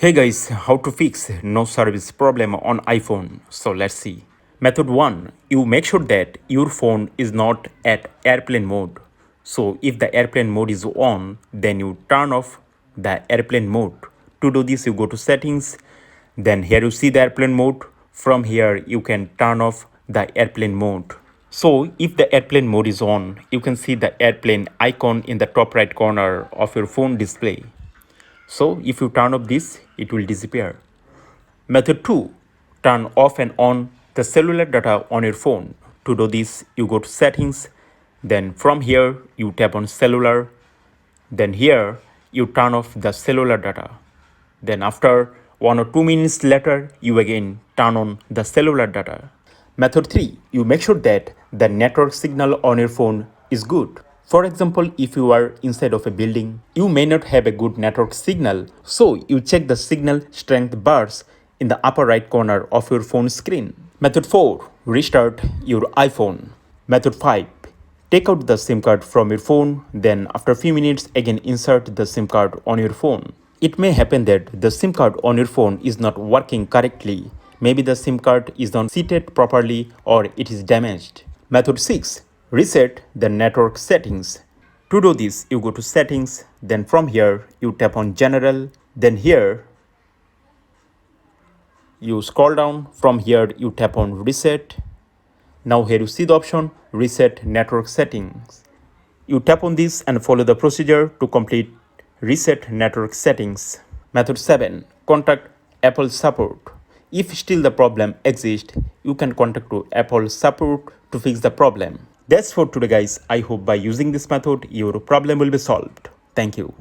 Hey guys, how to fix no service problem on iPhone? So let's see. Method 1, you make sure that your phone is not at airplane mode. So if the airplane mode is on, then you turn off the airplane mode. To do this, you go to settings, then here you see the airplane mode. From here, you can turn off the airplane mode. So if the airplane mode is on, you can see the airplane icon in the top right corner of your phone display. So if you turn off this, it will disappear. Method 2, turn off and on the cellular data on your phone. To do this, you go to settings, then from here you tap on cellular, then here you turn off the cellular data. Then after 1 or 2 minutes later, you again turn on the cellular data. Method 3, you make sure that the network signal on your phone is good. For example, if you are inside of a building, you may not have a good network signal, so you check the signal strength bars in the upper right corner of your phone screen. Method 4, restart your iPhone. Method 5, take out the SIM card from your phone, then after a few minutes again insert the SIM card on your phone. It may happen that the SIM card on your phone is not working correctly. Maybe the SIM card is not seated properly or it is damaged. Method 6, reset the network settings. To do this, you go to settings, then from here you tap on general, then here you scroll down, from here you tap on reset. Now here you see the option reset network settings. You tap on this and follow the procedure to complete reset network settings. Method 7, contact Apple support. If still the problem exists, you can contact to Apple support to fix the problem. That's for today guys. I hope by using this method your problem will be solved. Thank you.